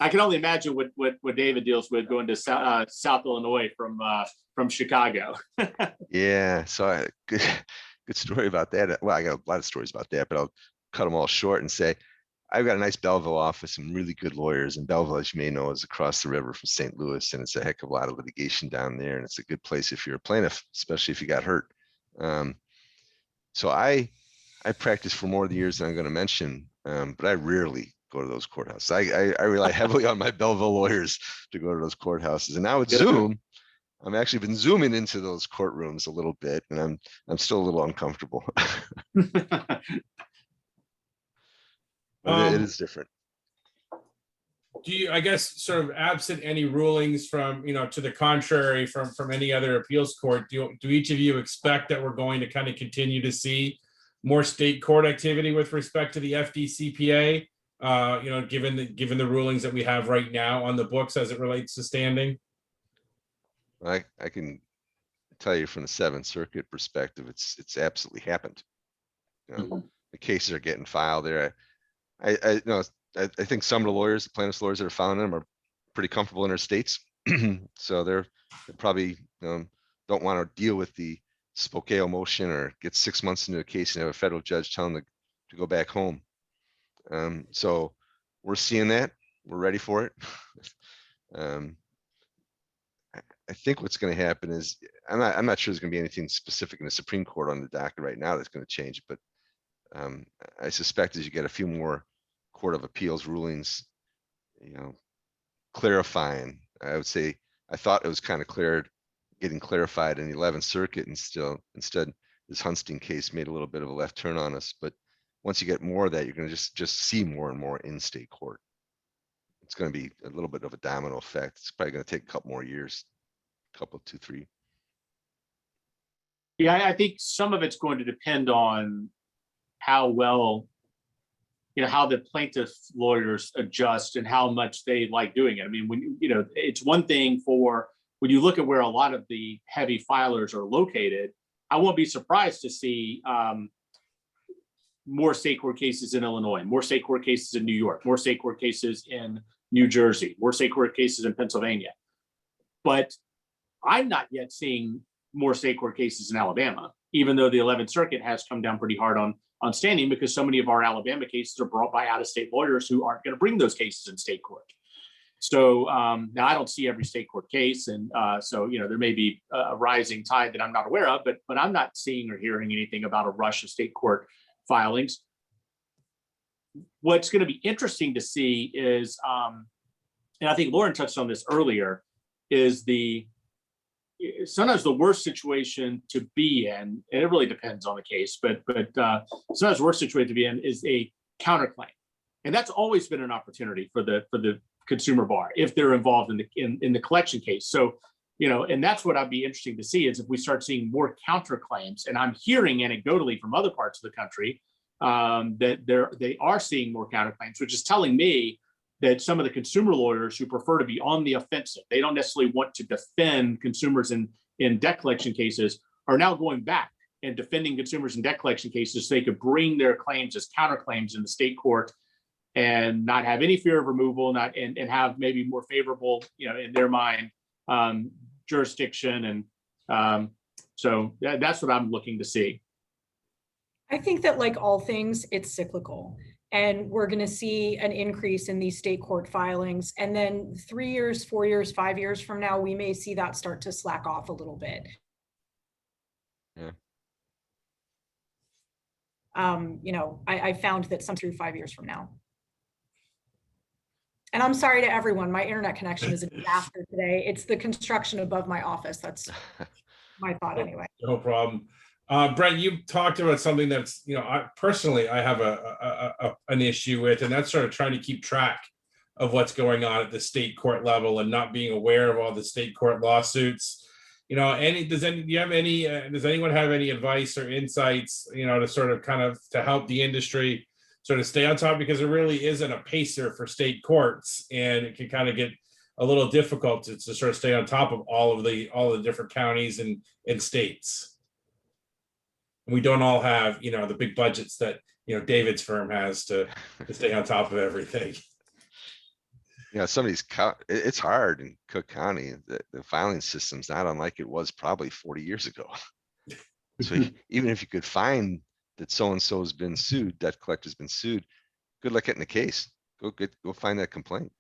I can only imagine what David deals with going to South Illinois from Chicago. Yeah, so good story about that. Well, I got a lot of stories about that, but I'll cut them all short and say I've got a nice Belleville office and really good lawyers. And Belleville, as you may know, is across the river from St. Louis, and it's a heck of a lot of litigation down there. And it's a good place if you're a plaintiff, especially if you got hurt. So I practiced for more of the years than I'm going to mention, but I rarely go to those courthouses. I rely heavily on my Belleville lawyers to go to those courthouses. And now with Zoom, I'm actually been zooming into those courtrooms a little bit, and I'm still a little uncomfortable. But it is different. Do you, I guess, sort of absent any rulings from, to the contrary from any other appeals court, do each of you expect that we're going to kind of continue to see more state court activity with respect to the FDCPA? Given the rulings that we have right now on the books as it relates to standing? I can tell you from the Seventh Circuit perspective, it's absolutely happened. The cases are getting filed there. I think some of the lawyers, the plaintiffs' lawyers that are filing them, are pretty comfortable in their states, so they probably don't want to deal with the Spokeo motion or get 6 months into a case and have a federal judge telling them to go back home. So we're seeing that. We're ready for it. I think what's going to happen is I'm not sure there's going to be anything specific in the Supreme Court on the docket right now that's going to change, but I suspect as you get a few more Court of Appeals rulings, clarifying. I would say I thought it was kind of getting clarified in the 11th Circuit, and instead this Hunstein case made a little bit of a left turn on us. But once you get more of that, you're going to just see more and more in state court. It's going to be a little bit of a domino effect. It's probably going to take a couple more years, couple, 2, 3. Yeah, I think some of it's going to depend on how well, how the plaintiff lawyers adjust and how much they like doing it. I mean, when it's one thing for when you look at where a lot of the heavy filers are located, I won't be surprised to see more state court cases in Illinois, more state court cases in New York, more state court cases in New Jersey, more state court cases in Pennsylvania. But I'm not yet seeing more state court cases in Alabama, even though the 11th Circuit has come down pretty hard on standing, because so many of our Alabama cases are brought by out-of-state lawyers who aren't going to bring those cases in state court. So now I don't see every state court case, and so there may be a rising tide that I'm not aware of, but I'm not seeing or hearing anything about a rush of state court filings. What's going to be interesting to see is, and I think Lauren touched on this earlier, is sometimes the worst situation to be in, and it really depends on the case, but sometimes the worst situation to be in is a counterclaim. And that's always been an opportunity for the consumer bar if they're involved in the collection case. So, and that's what I'd be interesting to see, is if we start seeing more counterclaims. And I'm hearing anecdotally from other parts of the country that they are seeing more counterclaims, which is telling me that some of the consumer lawyers who prefer to be on the offensive, they don't necessarily want to defend consumers in debt collection cases, are now going back and defending consumers in debt collection cases so they could bring their claims as counterclaims in the state court and not have any fear of removal, and have maybe more favorable, in their mind, jurisdiction. And so that's what I'm looking to see. I think that, like all things, it's cyclical. And we're going to see an increase in these state court filings. And then 3 years, 4 years, 5 years from now, we may see that start to slack off a little bit. Yeah. I found that some through 5 years from now. And I'm sorry to everyone, my internet connection is a disaster today. It's the construction above my office. That's my thought anyway. No problem. Brent, you talked about something that's, I personally have an issue with, and that's sort of trying to keep track of what's going on at the state court level and not being aware of all the state court lawsuits. Does anyone have any advice or insights, to sort of to help the industry sort of stay on top, because there really isn't a pacer for state courts, and it can kind of get a little difficult to sort of stay on top of all the different counties and states. We don't all have, the big budgets that, David's firm has to stay on top of everything. Some of these, it's hard in Cook County. The filing system's not unlike it was probably 40 years ago. So even if you could find that so-and-so has been sued, debt collector's been sued, good luck getting the case. Go find that complaint.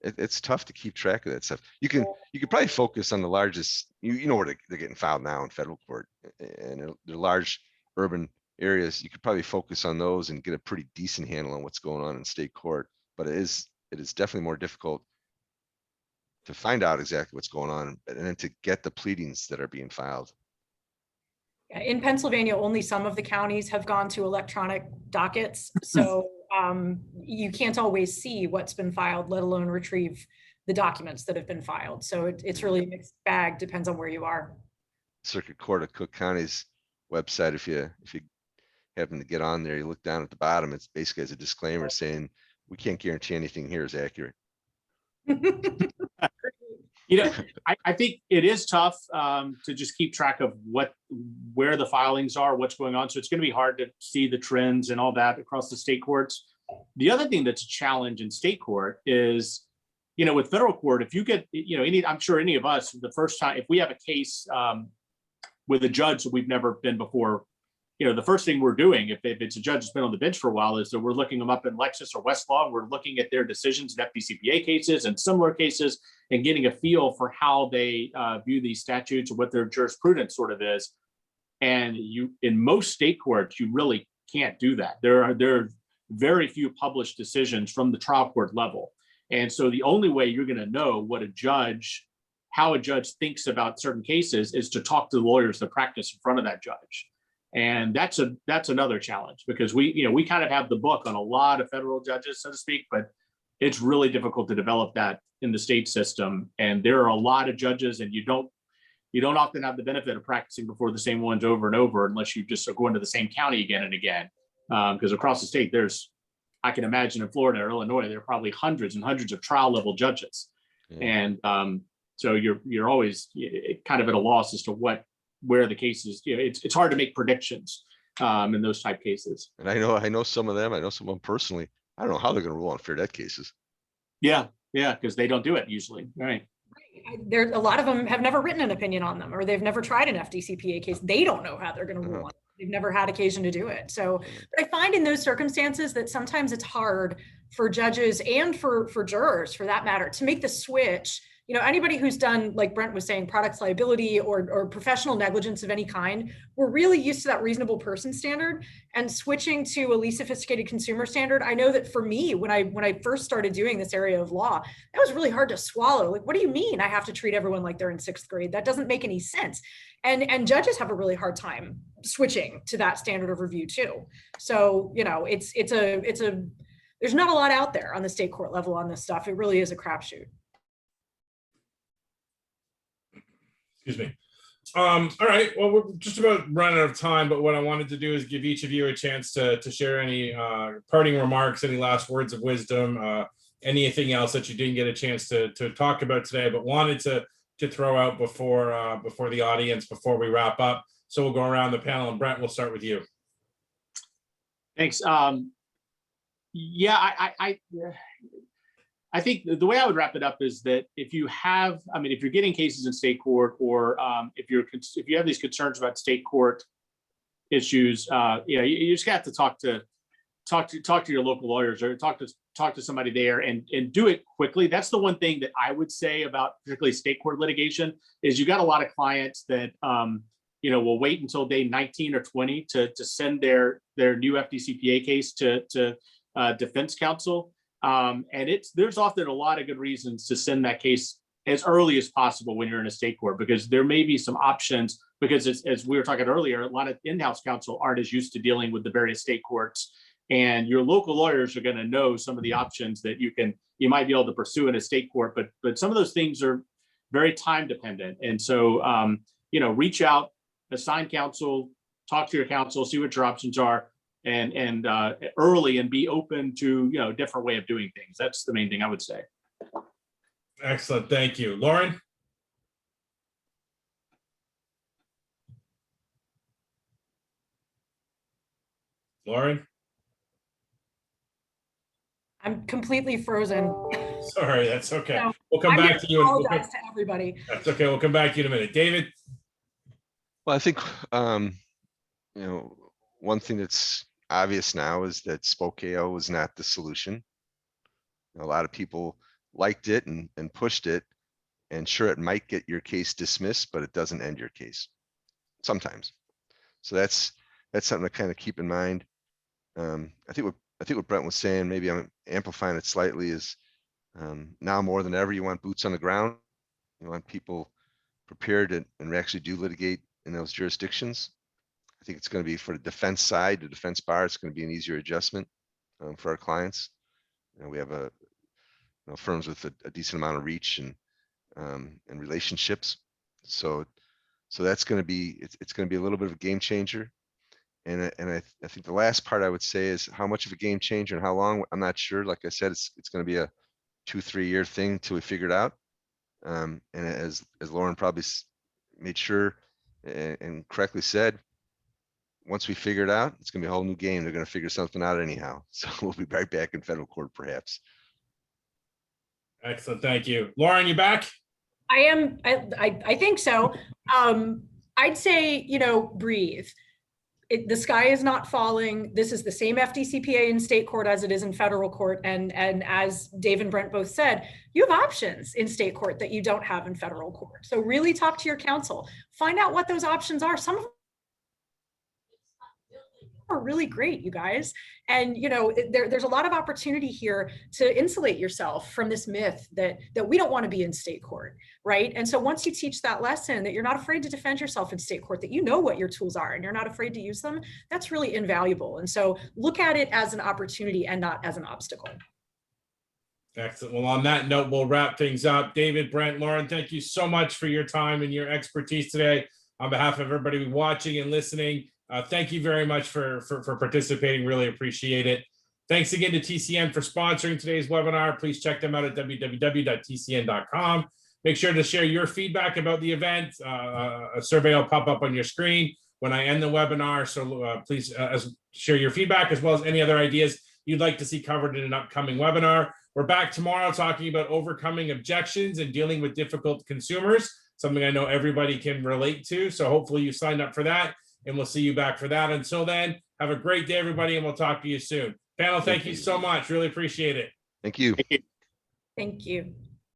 It's tough to keep track of that stuff. You could probably focus on the largest, where they're getting filed now in federal court, and they're large urban areas. You could probably focus on those and get a pretty decent handle on what's going on in state court. But it is definitely more difficult to find out exactly what's going on and then to get the pleadings that are being filed. In Pennsylvania, only some of the counties have gone to electronic dockets. So you can't always see what's been filed, let alone retrieve the documents that have been filed. So it's really a mixed bag, depends on where you are. Circuit Court of Cook County's website, if you happen to get on there, you look down at the bottom, it's basically as a disclaimer saying, we can't guarantee anything here is accurate. You know, I think it is tough to just keep track of where the filings are, what's going on. So it's going to be hard to see the trends and all that across the state courts. The other thing that's a challenge in state court is, you know, with federal court, if you get, you know, I'm sure any of us, the first time, if we have a case with a judge that we've never been before, you know, the first thing we're doing, if it's a judge that's been on the bench for a while, is that we're looking them up in Lexis or Westlaw. We're looking at their decisions in FDCPA cases and similar cases and getting a feel for how they view these statutes or what their jurisprudence sort of is. And in most state courts, you really can't do that. There are very few published decisions from the trial court level. And so the only way you're going to know how a judge thinks about certain cases is to talk to the lawyers that practice in front of that judge. And that's another challenge, because we kind of have the book on a lot of federal judges, so to speak, but it's really difficult to develop that in the state system. And there are a lot of judges, and you don't often have the benefit of practicing before the same ones over and over, unless you just are going to the same county again and again. Because across the state, I can imagine in Florida or Illinois, there are probably hundreds and hundreds of trial level judges. Yeah. And so you're always kind of at a loss as to where the cases, it's hard to make predictions in those type cases. And I know some of them, I know some of them personally. I don't know how they're going to rule on fair debt cases. Yeah, because they don't do it usually. Right. There, a lot of them have never written an opinion on them, or they've never tried an FDCPA case. They don't know how they're going to rule on it. They've never had occasion to do it. So, but I find in those circumstances that sometimes it's hard for judges and for jurors, for that matter, to make the switch. You know, anybody who's done, like Brent was saying, products liability or professional negligence of any kind, we're really used to that reasonable person standard, and switching to a least sophisticated consumer standard. I know that for me, when I first started doing this area of law, that was really hard to swallow. Like, what do you mean I have to treat everyone like they're in 6th grade? That doesn't make any sense. And judges have a really hard time switching to that standard of review too. So, you know, there's not a lot out there on the state court level on this stuff. It really is a crapshoot. Excuse me. All right. Well, we're just about running out of time, but what I wanted to do is give each of you a chance to share any parting remarks, any last words of wisdom, anything else that you didn't get a chance to talk about today, but wanted to throw out before the audience, before we wrap up. So we'll go around the panel, and Brent, we'll start with you. Thanks. I think the way I would wrap it up is that if you're getting cases in state court, or if you have these concerns about state court issues, you just have to talk to your local lawyers, or talk to somebody there, and do it quickly. That's the one thing that I would say about particularly state court litigation, is you got a lot of clients that will wait until day 19 or 20 to send their new FDCPA case to defense counsel. And there's often a lot of good reasons to send that case as early as possible when you're in a state court, because there may be some options, because as we were talking earlier, a lot of in-house counsel aren't as used to dealing with the various state courts, and your local lawyers are going to know some of the options that you might be able to pursue in a state court, but some of those things are very time dependent. And so, reach out, assign counsel, talk to your counsel, see what your options are, and early, and be open to a different way of doing things. That's the main thing I would say. Excellent, thank you. Lauren? Lauren? I'm completely frozen. Sorry, that's okay. No, we'll come back to you. Apologize to everybody. That's okay. We'll come back to you in a minute. David? Well, I think, one thing that's obvious now is that Spokeo was not the solution. A lot of people liked it and pushed it, and sure, it might get your case dismissed, but it doesn't end your case sometimes. So that's something to kind of keep in mind. I think what Brent was saying, maybe I'm amplifying it slightly, is Now more than ever, you want boots on the ground. You want people prepared and actually do litigate in those jurisdictions. I think it's going to be for the defense side, the defense bar, it's going to be an easier adjustment for our clients. We have firms with a decent amount of reach and relationships. So that's going to be, it's going to be a little bit of a game changer. And I think the last part I would say is how much of a game changer and how long, I'm not sure. Like I said, it's going to be a 2-3 year thing until we figure it out. And as Lauren probably made sure and correctly said, once we figure it out, it's going to be a whole new game. They're going to figure something out anyhow. So we'll be right back in federal court, perhaps. Excellent. Thank you. Lauren, you back? I am. I think so. I'd say, breathe. The sky is not falling. This is the same FDCPA in state court as it is in federal court. And as Dave and Brent both said, you have options in state court that you don't have in federal court. So really talk to your counsel. Find out what those options are. Some of them are really great, you guys. And there's a lot of opportunity here to insulate yourself from this myth that we don't want to be in state court, right? And so once you teach that lesson, that you're not afraid to defend yourself in state court, that you know what your tools are and you're not afraid to use them, that's really invaluable. And so look at it as an opportunity and not as an obstacle. Excellent. Well, on that note, we'll wrap things up. David, Brent, Lauren, thank you so much for your time and your expertise today. On behalf of everybody watching and listening, thank you very much for participating. Really appreciate it. Thanks again to TCN for sponsoring today's webinar. Please check them out at www.tcn.com. Make sure to share your feedback about the event. A survey will pop up on your screen when I end the webinar. So please share your feedback as well as any other ideas you'd like to see covered in an upcoming webinar. We're back tomorrow talking about overcoming objections and dealing with difficult consumers, something I know everybody can relate to. So hopefully you signed up for that. And we'll see you back for that. Until then, have a great day, everybody, and we'll talk to you soon. Panel, thank you so much. Really appreciate it. Thank you. Thank you.